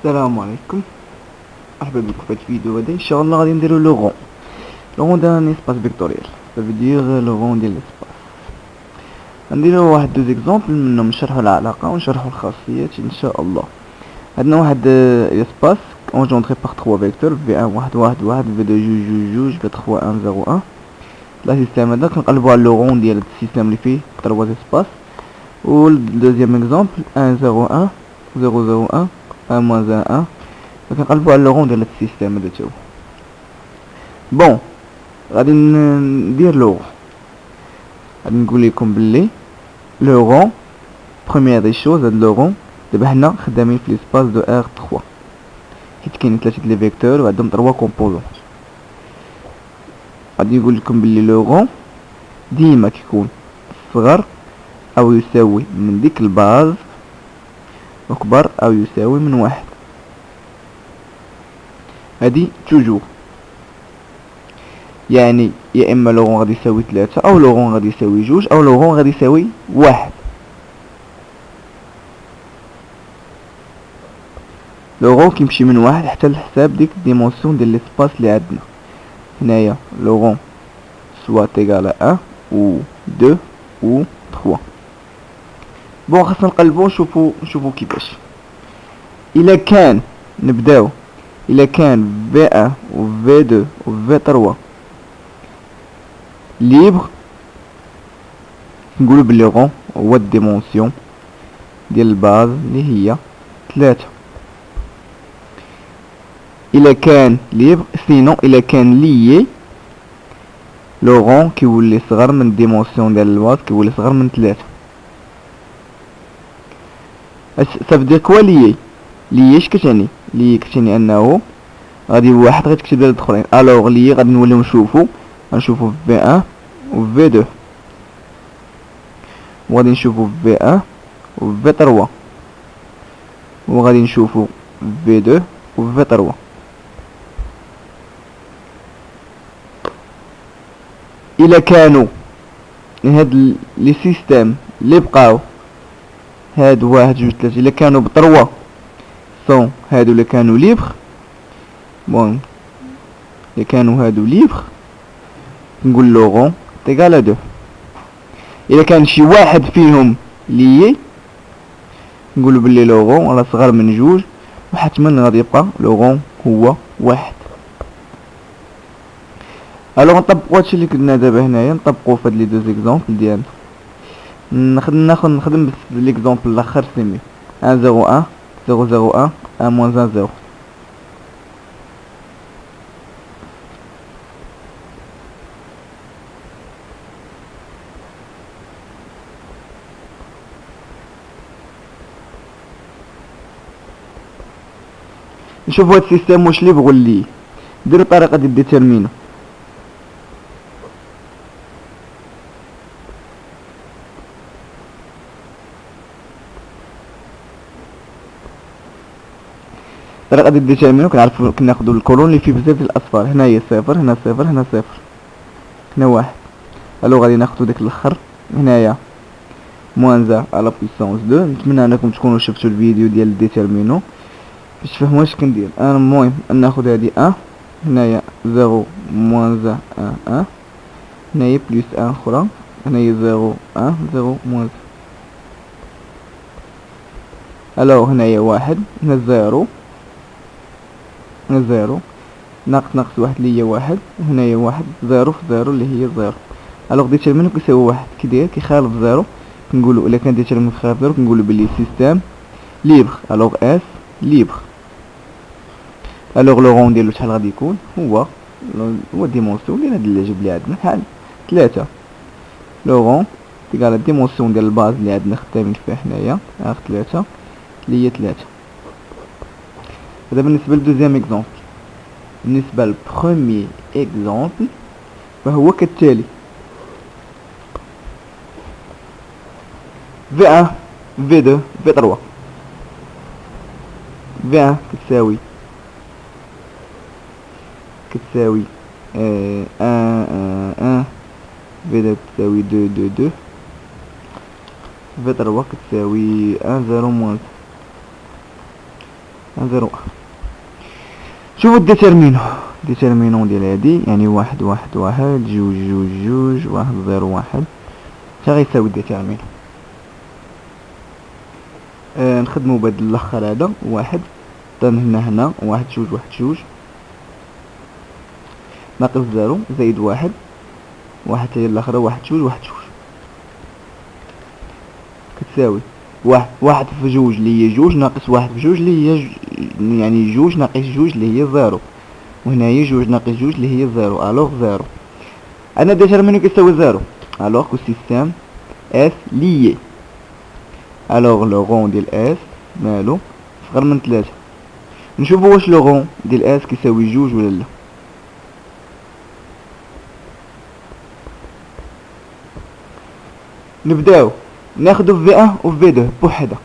السلام عليكم، مرحبا بكم في هذا الفيديو. هذا ان شاء الله غادي نديرو لو غون دان اسباس فيكتوريال، سافودير لو غون ديال الاسباس. غنديرو واحد دوز اكزومبل منهم، نشرحو العلاقه ونشرحو الخاصيات ان شاء الله. عندنا واحد اسباس engendré par 3 vecteurs v1 واحد واحد واحد v2 جوج جوج جوج v3 1 0 1. لا سيستيم هذا كنقلبو على لو غون ديال السيستيم اللي فيه 3 اسباس. و الدوزيام اكزومبل 1 0 1 0 0 1 1 moins 1 1. كنقلبو على لو غون ديال السيستيم هذا تا هو. بون غادي ندير لو غادي نقول لكم بلي لو غون بروميير دي شوز هاد لو غون دابا حنا خدامين في ليسباس دو ار 3 حيت كاين 3 لي فيكتور وعندهم 3 كومبوزون. غادي نقول لكم بلي لو غون ديما كيكون صغر او يساوي من ديك الباز وكبر او يساوي من واحد. هادي توجور، يعني يا اما لو غون غادي يساوي 3 او لو غون غادي يساوي جوج او لو غون غادي يساوي واحد. لو غون كيمشي من واحد حتى لحساب ديك الديمونسيون ديال ليسباس اللي عندنا هنايا. لو غون سوا تيغال 1 و 2 و 3. بون خاصنا نقلبو نشوفو كيفاش. الا كان نبداو الا كان V1 و V2 و V3 ليبر، نقولو بلي غون هو الديمونسيون ديال الباز اللي هي 3. الا كان ليبر سينو الا كان ليي لو غون كيولي صغر من الديمونسيون ديال الباز، كيولي صغر من 3. صافدير كوا ليي اش كتعني؟ ليي كتعني انه غادي واحد غيتكتب ديال الاخرين. الوغ ليي غادي نوليو غنشوفو في V1 و V2 وغادي نشوفو في V1 و V3 وغادي نشوفو في V2 و V3. الا كانوا هاد لي سيستيم اللي بقاو هاد واحد جوج تلاتة الا كانوا بطروا سون هادو اللي كانوا ليبر، بون اللي كانوا هادو ليبر نقول لو غون تيغال 2. الا كان شي واحد فيهم ليي نقولوا بلي لو غون راه صغر من جوج وحتما غادي يبقى لو غون هو واحد. الوغ نطبقوا هادشي اللي كنا دابا هنايا، نطبقوا في هاد لي دوز اكزومبل ديالنا. نخدم بس ليكزومبل الاخر سمي 1 0 1 0 0 1 1 moins 1 0. نشوفوا هاد السيستيم واش لي بغوا لي ديروا طريقه ديال ديتيرمينو. الطريقه ديال ديتيرمينو كنعرفوا كناخذوا الكولون اللي فيه بزاف ديال الاصفار. هنايا صفر، هنا صفر، هنا صفر، هنا واحد. الو غادي ناخذوا داك الاخر هنايا موان على بويسونس 2. نتمنى انكم تكونوا شفتوا الفيديو ديال ديتيرمينو باش تفهموا اش كندير انا. المهم ناخذ هذه 1 هنايا 0 موان 1 1 هنايا بلس 1 اخرى هنايا 0 1 0 موان. الو هنايا واحد، هنا 0 هنا 0 ناقص واحد اللي هي واحد، هنايا واحد 0 في 0 اللي هي 0. الوغ ديتيرمينو كيساوي واحد كيداير كيخالف 0. كنقولوا الا كان ديتيرمينو كيخالف 0 كنقولوا بلي سيستيم ليبر. الوغ اس ليبر. الوغ لو غون ديالو شحال غادي يكون؟ هو الديمونسيون ديال هاد اللي جاب لي عندنا شحال 3. لو غون تيغال الديمونسيون ديال الباز اللي عندنا خدامين فيها حنايا 3 اللي هي 3. هذا بالنسبه للدوزيام اكزومبل. بالنسبه للبروميي اكزومبل فهو كالتالي: V1 V2 V3. V1 كتساوي 1 1 1 V2 كتساوي 2 2 2 V3 كتساوي 1 0 موان 0 1. شوفوا ديتيرمينون ديال هادي، يعني 1 1 1 جوج جوج جوج 1 0 1. اش غيساوي ديتيرمينون؟ نخدمو بهاد الاخر هذا، واحد من هنا 1 جوج 1 جوج ناقص 0 زائد 1 1 حتى هي الاخرى 1 جوج 1 جوج كتساوي واحد في جوج اللي هي جوج ناقص واحد في جوج اللي هي يعني جوج ناقص جوج اللي هي 0، وهنا هي جوج ناقص جوج اللي هي 0. الوغ 0 انا ديتيرمينو كيساوي 0. الوغ كو سيستيم اس ليي، الوغ لو غون ديال اس مالو صغر من 3. نشوفو واش لو غون ديال اس كيساوي جوج ولا لا. نبداو ناخدو في 1 و في 2 بوحدة.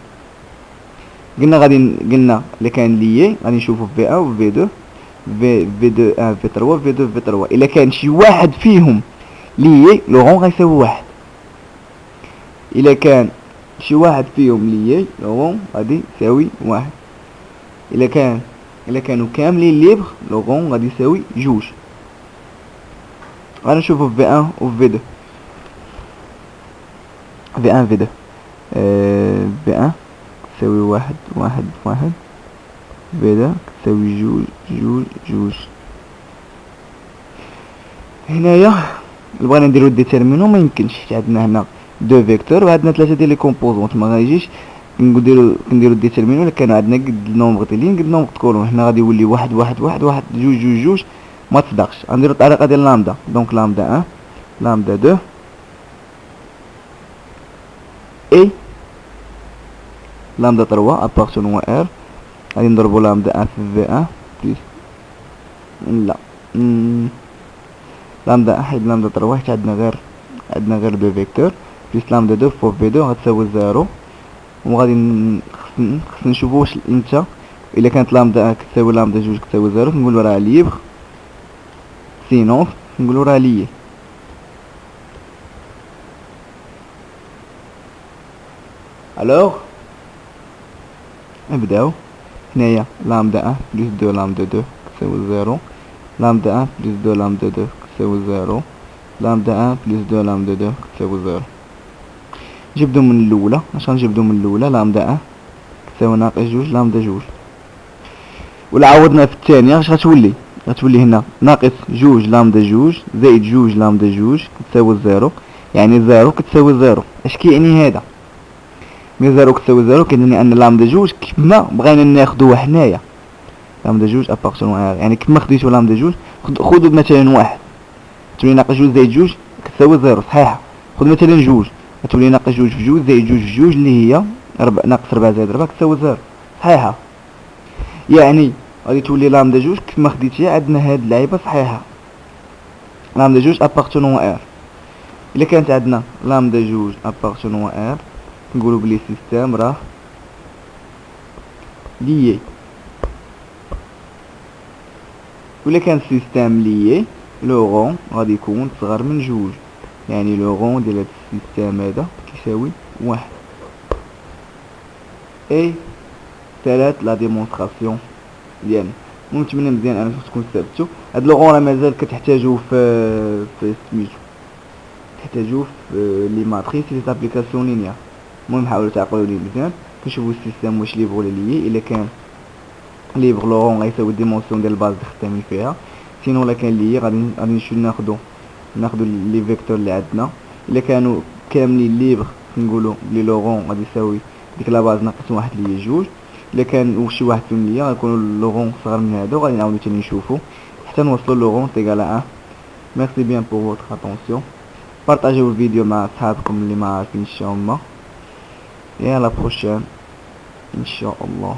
قلنا اللي كان ليي غادي نشوفو في 1 و في 2 في 2 1 في 3 في 2 في 3. الا كان شي واحد فيهم ليي لو غون غيساوي 1. الا كان شي واحد فيهم ليي لو غون غادي يساوي 1. الا كانوا كاملين ليبر لو غون غادي يساوي جوج. غادي نشوفو في 1 و في 2. في 1 في 2 في 1 تساوي 1 1 1 في 2 تساوي جوج جوج جوج. هنايا بغينا نديرو ديتيرمينون ما يمكنش، عندنا هنا دو فيكتور وعندنا 3 ديال لي كومبوزونط، ما غايجيش نديرو ديتيرمينون الا كانوا عندنا قد النومبر ديال لين قد النومبر كولون. هنا غادي يولي 1 1 1 1 جوج جوج جوج ما تصدقش. غنديرو الطريقه ديال لامدا، دونك لامدا 1 لامدا 2 اي لامدا 3 ابارتونون ار. غادي نضربو لامدا 1 في 1 بليس لا لامدا 1 حيد لامدا 3 حيت عندنا غير دو فيكتور بليس لامدا 2 فوق في 2 غتساوي 0. وغادي خصنا نشوفو واش انت الا كانت لامدا 1 كتساوي لامدا 2 كتساوي 0 نقولو راه ليبر، سينون نقولو راه ليي. الوغ نبداو هنايا لامدا 1 بلس 2 لامدا 2 كتساوي 0، لامدا 1 بلس 2 لامدا 2 كتساوي 0، لامدا 1 بلس 2 لامدا 2 كتساوي 0. نجبدو من الاولى. اش غنجبدو من الاولى؟ لامدا 1 كتساوي ناقص 2 لامدا 2. ولا عوضنا في الثانيه اش غتولي هنا ناقص 2 لامدا 2 زائد 2 لامدا 2 كتساوي 0، يعني 0 كتساوي 0. اش كيعني هذا؟ ملي 0 كتساوي 0 كيعني ان لامدا 2 كيما بغينا ناخدوها حنايا لامدا 2 ابارتونون ار، يعني كيما خديتو لامدا 2 خذوا مثلا 1 تولي ناقص 2 زائد 2 كتساوي 0 صحيحه. خذ مثلا 2 غتولي ناقص 2 في 2 زائد 2 في 2 اللي هي ناقص 4 زائد 4 كتساوي 0 صحيحه. يعني غادي تولي لامدا 2 كيما خديتيها. عندنا هاد اللعيبه صحيحه لامدا 2 ابارتونون ار. الا كانت عندنا لامدا 2 ابارتونون ار نقولوا بلي سيستيم راه ليي. ولا كان سيستيم ليي لو غون غادي يكون صغر من 2، يعني لو غون ديال هاد السيستيم هذا كيساوي 1. اي ثلاث لا ديمونستراسيون ديالنا. نتمنى مزيان انا تكون استفدتوا. هاد لو غون راه مازال كتحتاجوه في سميتو، تحتاجوه في لي ماتريس لي زابليكاسيون لينيير. المهم حاولوا تعقلوا لي مزيان كنشوفوا السيستيم واش ليبر ولا ليي. الا كان ليبر لو غون غيساوي ديمونسيون ديال الباز اللي خدامين فيها، سينو الا كان ليي غادي ناخدو لي فيكتور اللي عندنا. الا كانوا كاملين ليبر نقولوا بلي لو غون غادي يساوي ديك لا باز ناقص 1 اللي هي 2. الا كان شي واحد فيهم ليا غيكونوا لو غون صغر من هذا، وغادي نعاودو تاني نشوفو حتى نوصلوا لو غون تيغال 1. ميرسي بيان بور فوتر اتونسيون. بارطاجيو الفيديو مع صحابكم اللي ما عارفين شنو هما. Et à la prochaine, Inch'Allah.